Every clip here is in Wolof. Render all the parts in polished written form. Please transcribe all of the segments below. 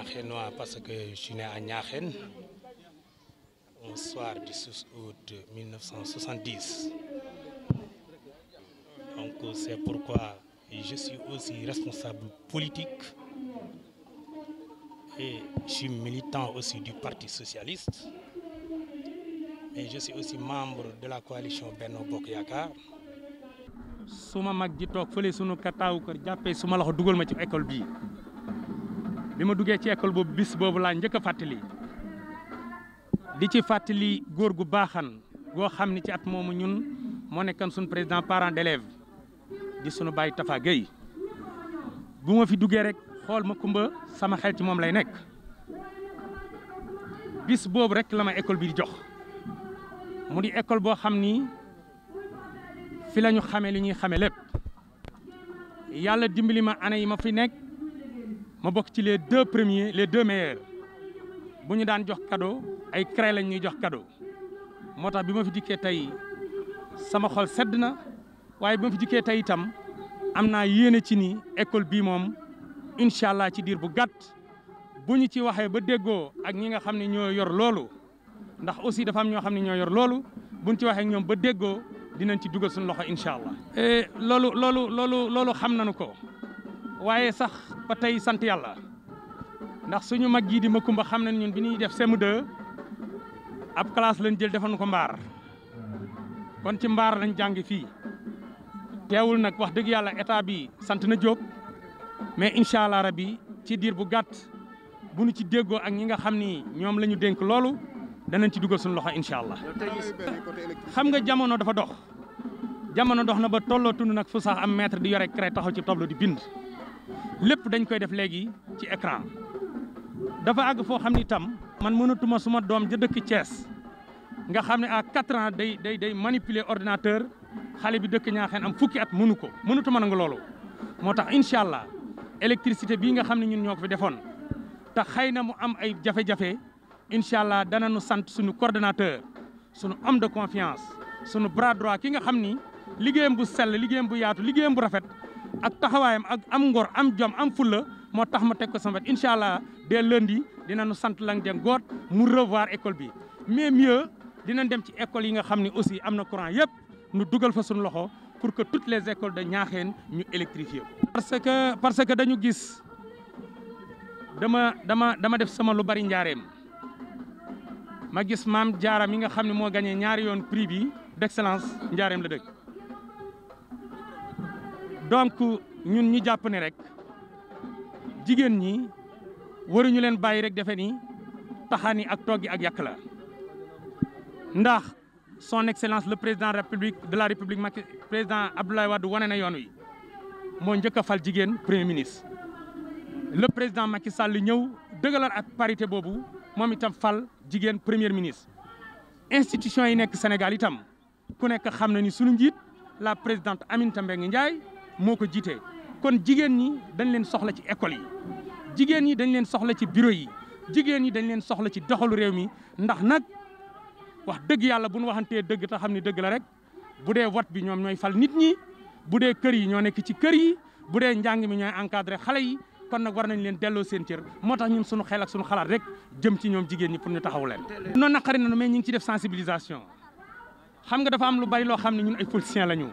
Niakhénois parce que je suis né à Niakhène un soir du 6 août 1970. Donc c'est pourquoi je suis aussi responsable politique et je suis militant aussi du Parti socialiste. Et je suis aussi membre de la coalition Benno Bokk Yaakaar. suma mag ji toog fële sunu kataawu kër jàppee suma loxo dugal ma ci école bii bi ma duggee ci école boobu bis boobu laa njëkk a fàttali di ci fàttali góor gu baaxan goo xam ni ci at moomu ñun moo nekkoon suñu président parent d'élève di sunu baay Tafa Gueye bu ma fi duggee rek xool ma kumba sama xel ci moom lay nekk bis boobu rek la ma école bi di jox mu di école boo xam ni fi la ñu xamee li ñuy xamee lépp yàlla dimbali ma année yi ma fi nekk ma bokk ci les deux premiers les deux meilleurs bu ñu daan jox cadeau ay craie lañ ñuy jox cadeau moo tax bi ma fi dikkee tey sama xol sedd na waaye bi ma fi dikkee tey itam am naa yéene ci ni école bii moom incha allah ci diir bu gàtt bu ñu ci waxee ba déggoo ak ñi nga xam ne ñoo yor loolu ndax aussi dafa am ñoo xam ne ñoo yor loolu buñ ci waxee ak ñoom ba déggoo dinañ ci dugal suñu loxo incha allah. loolu xam nañu ko waaye sax ba tey sant yàlla ndax suñu mag jii di Makumba xam nañ ñun bi ñuy def CM2 ab classe lañ jël defoon ko mbaar kon ci mbaar lañ jàng fii teewul nag wax dëgg yàlla état bi sant na Diop mais incha allah rabi ci diir bu gàtt bu ñu ci déggoo ak ñi nga xam ni ñoom la ñu dénk loolu danañ ci dugal suñu loxo incha allah. xam nga jamono dafa dox jamono dox na ba tolloo tund nag fu sax am maître di yore craie taxaw ci tableau di bind lépp dañ koy def léegi ci écran dafa àgg foo xam ni itam man mënatuma suma doom ja dëkk Thiès nga xam ne à 4 ans day manipuler ordinateur xale bi dëkk Niakhène am fukki at mënatuma nangu loolu moo tax incha allah électricité bii nga xam ne ñun ñoo ko fi defoon te xëy na mu am ay jafe-jafe incha allah dana nu sant suñu coordonnateur suñu homme de confiance suñu bras droit ki nga xam ni liggéeyam bu sell liggéeyam bu yaatu liggéeyam bu rafet ak taxawaayam ak am ngor am jom am fulla moo tax ma teg ko sama wet incha allah dès lundi dinañu sant Lang Dieng Goot mu revoir école bi mais mieux dinañ dem ci école yi nga xam ne aussi am na courant yëpp nu dugal fa suñu loxo pour que toutes les écoles de Niakhène ñu électrifier parce que dañu gis dama def sama lu bari njaareem ma gis maam Jaara mi nga xam ne moo gagné ñaari yoon prix bi d'excellence njaareem la dëkk donc ñun ñu jàpp ne rek jigéen ñi waruñu leen bàyyi rek defe ni taxaani ak toggi ak yàq la ndax son excellence le président de la république Macky président Abdoulaye Wade wane na yoon wi moo njëkk a fal jigéen premier ministre le président Macky Sall ñëw dëggalal ak parité boobu moom itam fal jigéen premier ministre institution yi nekk Sénégal itam ku nekk xam na ni sunu njiit la présidente Aminata Mbengue Ndiaye moo ko jiite kon jigéen ñi dañ leen soxla ci école yi jigéen ñi dañ leen soxla ci bureau yi jigéen ñi dañ leen soxla ci doxalu réew mi ndax nag wax dëgg yàlla bu ñu waxantee dëgg te xam ni dëgg la rek bu dee vote bi ñoom ñooy fal nit ñi bu dee kër yi ñoo nekk ci kër yi bu dee njàng mi ñooy encadré xale yi kon nag war nañ leen delloo seen cër moo tax ñun suñu xel ak suñu xalaat rek jëm ci ñoom jigéen ñi pour ñu taxaw leen. noonu naqari na mais ñu ngi ci def sensibilisation xam nga dafa am lu bari loo xam ne ñun ay politiciens la ñu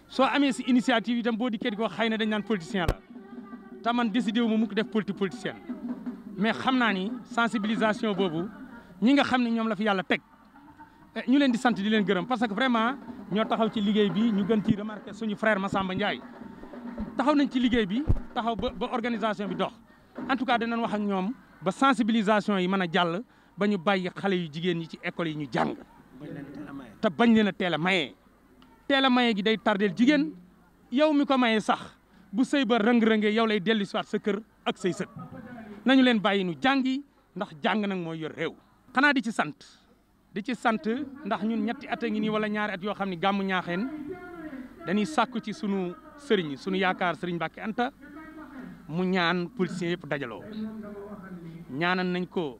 soo amee si initiative itam boo dikkee di ko xëy na dañ naan politicien la te man décidé wu ma mukk def politicienne mais xam naa ni sensibilisation boobu ñi nga xam ne ñoom la fi yàlla teg ñu leen di sant di leen gërëm parce que vraiment ñoo taxaw ci liggéey bi ñu gën ci remarqué suñu frère Massamba Ndiaye taxaw nañ ci liggéey bi taxaw ba organisation bi dox en tout cas danañ wax ak ñoom ba sensibilisation yi mën a jàll ba ñu bàyyi xale yu jigéen ñi ci école yi ñu jàng te bañ leen a teel a maye gi day tardeel jigéen yow mi ko maye sax bu sëy ba rëng-rëngee yow lay dellu si waat sa kër ak say sët nañu leen bàyyi nu jàngi ndax jàng nag mooy yor réew xanaa di ci sant ndax ñun ñetti at a ngi nii wala ñaari at yoo xam ne gàmmu Ñaaxeen dañuy sàkku ci sunu sëriñ sunu yaakaar sëriñ Mbàkke Anta mu ñaan politiciens yëpp dajaloo ñaanan nañ ko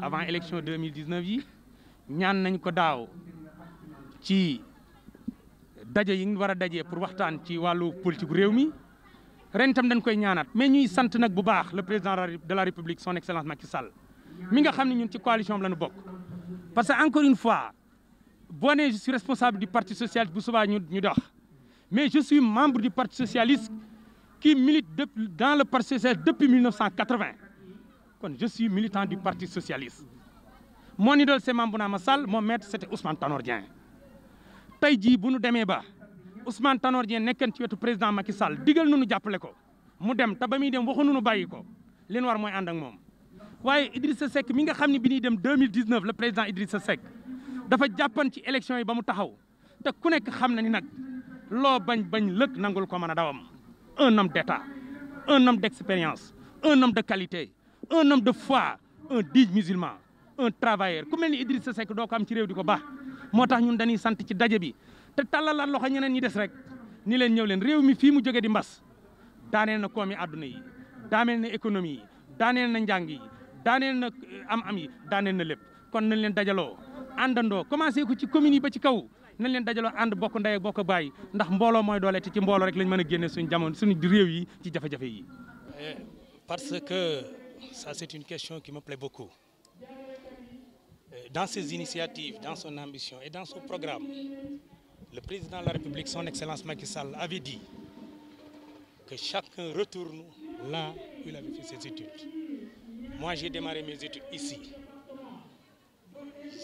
avant élection 2019 yi ñaan nañ ko daaw ci daje yi ñu war a dajee pour waxtaan ci wàllu politique réew mi ren itam dañ koy ñaanaat mais ñuy sant nag bu baax le président de la République son excellence Macky Sall mi nga xam ne ñun ci coalition bi la ñu bokk. parce que encore une fois boo nee je suis responsable du parti socialiste bu subaa ñu dox mais je suis membre du parti socialiste qui milite dans le parti socialiste depuis 1980 kon je suis militant du parti socialiste. mon idole c'est Mame Bounama Sall mon maître c'était Ousmane Tanor Dieng tey jii bu nu demee ba Ousmane Tanor Dieng nekkan ci wetu président Macky Sall digal nu jàppale ko mu dem te ba muy dem waxu nu bàyyi ko li ñu war mooy ànd ak moom. waaye Idrissa Seck mi nga xam ne bi ñuy dem 2019 le président Idrissa Seck dafa jàppan ci élection yi ba mu taxaw te ku nekk xam na ni nag loo bañ lëkk nangul ko mën a dawam. un homme d'état un homme d'expérience un homme de qualité un homme de foi un digne musulman un travailleur ku mel ni Idrissa Seck doo ko am ci réew di ko baax moo tax ñun dañuy sant ci daje bi te tàllalaat loxo ñeneen ñi des rek ni leen ñëw leen réew mi fii mu jóge di mbas daaneel na koomi àdduna yi daaneel na économie yi daaneel na njàng yi daaneel na am yi daaneel na lépp kon nañ leen dajaloo àndandoo commencé ko ci communes yi ba ci kaw nañ leen dajaloo ànd bokk ndey ak bokk baay ndax mbooloo mooy doole te ci mbooloo rek lañ mën a génne suñu jamono suñu réew yi ci jafe-jafe yi. parce que ça c'est une question qui me plaît beaucoup. Dans ses initiatives, dans son ambition et dans son programme, le président de la République, son excellence Macky Sall, avait dit que chacun retourne là où il avait fait ses études. Moi, j'ai démarré mes études ici.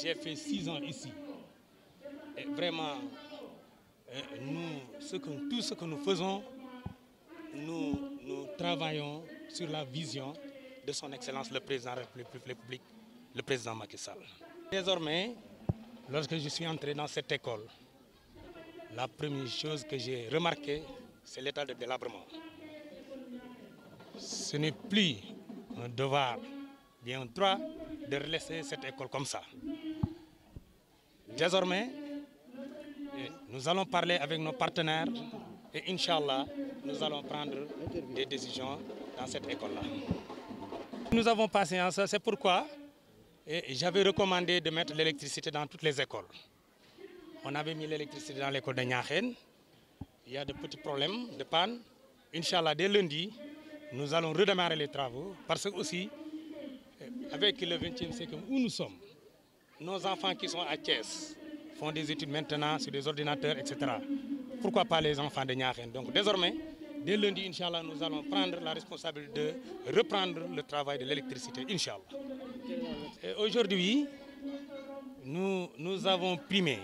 J'ai fait 6 ans ici. Et vraiment, tout ce que nous faisons, nous travaillons sur la vision de son excellence le président de la République, le président Macky Sall. Désormais, lorsque je suis entré dans cette école, la première chose que j'ai remarquée, c'est l'état de délabrement. Ce n'est plus un devoir, bien un droit de laisser cette école comme ça. Désormais, nous allons parler avec nos partenaires et Inch'Allah, nous allons prendre des décisions dans cette école-là. Nous avons patience, c'est pourquoi j'avais recommandé de mettre l'électricité dans toutes les écoles. On avait mis l'électricité dans l'école de Niakhène. Il y a de petits problèmes de panne. Inch'Allah, dès lundi, nous allons redémarrer les travaux parce que aussi, avec le 20e siècle où nous sommes, nos enfants qui sont à Thiès font des études maintenant sur des ordinateurs, etc. Pourquoi pas les enfants de Niakhène? Donc désormais, dès lundi, Inch'Allah, nous allons prendre la responsabilité de reprendre le travail de l'électricité, Inch'Allah. Aujourd'hui, nous avons primé,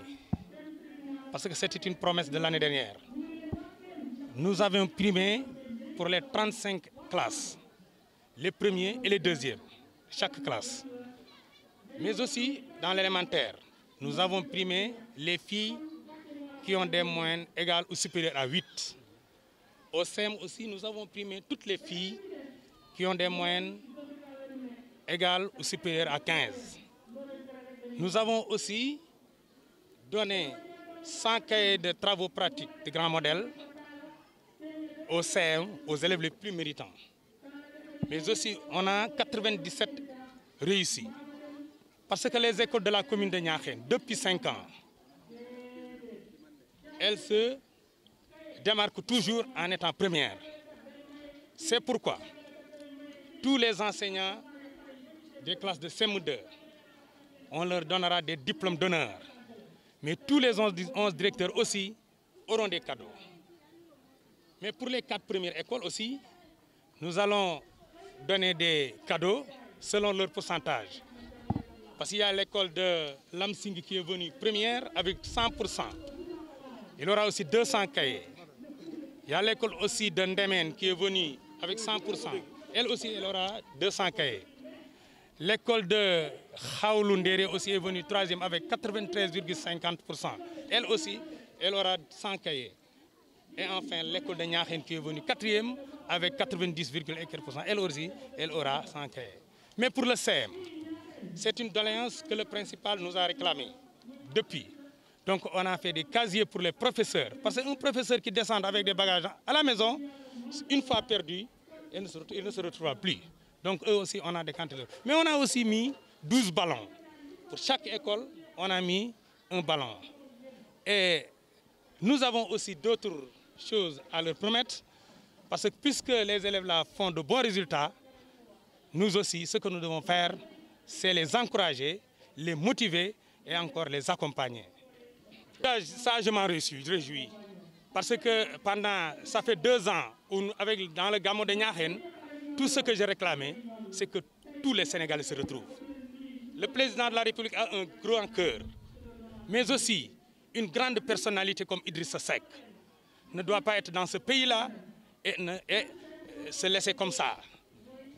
parce que c'était une promesse de l'année dernière, nous avons primé pour les 35 classes, les premiers et les deuxièmes, chaque classe. Mais aussi, dans l'élémentaire, nous avons primé les filles qui ont des moyennes égales ou supérieures à 8. Au CEM aussi, nous avons primé toutes les filles qui ont des moyennes égales ou supérieures à 15. Nous avons aussi donné 100 cahiers de travaux pratiques de grands modèles au CEM, aux élèves les plus méritants. Mais aussi, on a 97 réussis. Parce que les écoles de la commune de Niakhène, depuis 5 ans, elles se démarquent toujours en étant premières. C'est pourquoi tous les enseignants des classes de CM2, on leur donnera des diplômes d'honneur. Mais tous les 11 directeurs aussi auront des cadeaux. Mais pour les 4 premières écoles aussi, nous allons donner des cadeaux selon leur pourcentage. Parce qu'il y a l'école de Lamsing qui est venue première avec 100%. Il aura aussi 200 cahiers. Il y a l'école aussi de Ndemen qui est venue avec 100%. Elle aussi, elle aura 200 cahiers. L'école de Khaouloundéré aussi est venue troisième avec 93,50%. Elle aussi, elle aura 100 cahiers. Et enfin, l'école de Niakhène qui est venue quatrième avec 90,1%. Elle aussi, elle aura 100 cahiers. Mais pour le CEM, c'est une doléance que le principal nous a réclamée depuis. Donc on a fait des casiers pour les professeurs. Parce qu'un professeur qui descend avec des bagages à la maison, une fois perdu, il ne se retrouvera plus. Donc eux aussi, on a des cantines. Mais on a aussi mis 12 ballons. Pour chaque école, on a mis un ballon. Et nous avons aussi d'autres choses à leur promettre. Parce que puisque les élèves là font de bons résultats, nous aussi, ce que nous devons faire, c'est les encourager, les motiver et encore les accompagner. Ça, je m'en réjouis. Parce que ça fait 2 ans, dans le Gamou de Niakhène, tout ce que j'ai réclamé, c'est que tous les Sénégalais se retrouvent. Le président de la République a un grand cœur, mais aussi une grande personnalité comme Idrissa Seck ne doit pas être dans ce pays-là et se laisser comme ça.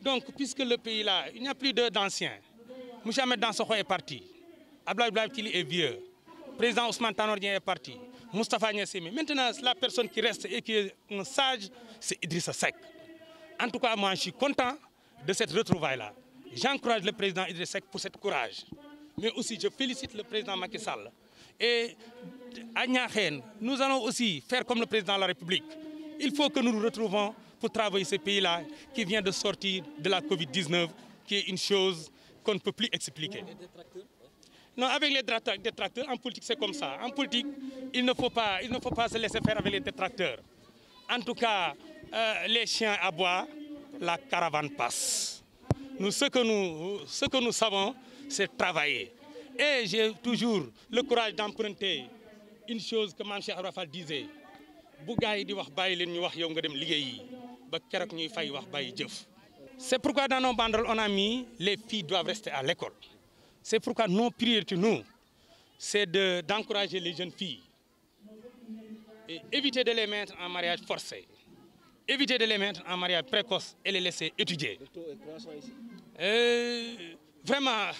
Donc, puisque le pays-là, il n'y a plus d'anciens, M. Ahmed Dansokho est parti, Abdoulaye Tili est vieux, le président Ousmane Tanor Dieng est parti, Moustapha Niassimi. Maintenant, la personne qui reste et qui est un sage, c'est Idrissa Seck. En tout cas, moi, je suis content de cette retrouvaille-là. J'encourage le président Idrissa Seck pour ce courage. Mais aussi, je félicite le président Macky Sall. Et à Niakhène, nous allons aussi faire comme le président de la République. Il faut que nous nous retrouvons pour travailler ce pays-là qui vient de sortir de la Covid-19, qui est une chose qu'on ne peut plus expliquer. Non, avec les détracteurs, en politique, c'est comme ça. En politique, il ne faut pas se laisser faire avec les détracteurs. En tout cas, les chiens aboient, la caravane passe. Ce que nous savons, c'est travailler. Et j'ai toujours le courage d'emprunter une chose que Mme Cheikh Arafal disait. C'est pourquoi dans nos banderoles, on a mis les filles doivent rester à l'école. C'est pourquoi nos priorités, nous, c'est d'encourager les jeunes filles et éviter de les mettre en mariage forcé, éviter de les mettre en mariage précoce et les laisser étudier. Vraiment,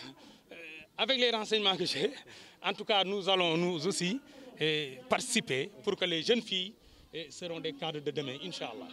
avec les renseignements que j'ai, en tout cas, nous allons nous aussi participer pour que les jeunes filles seront des cadres de demain, Inch'Allah.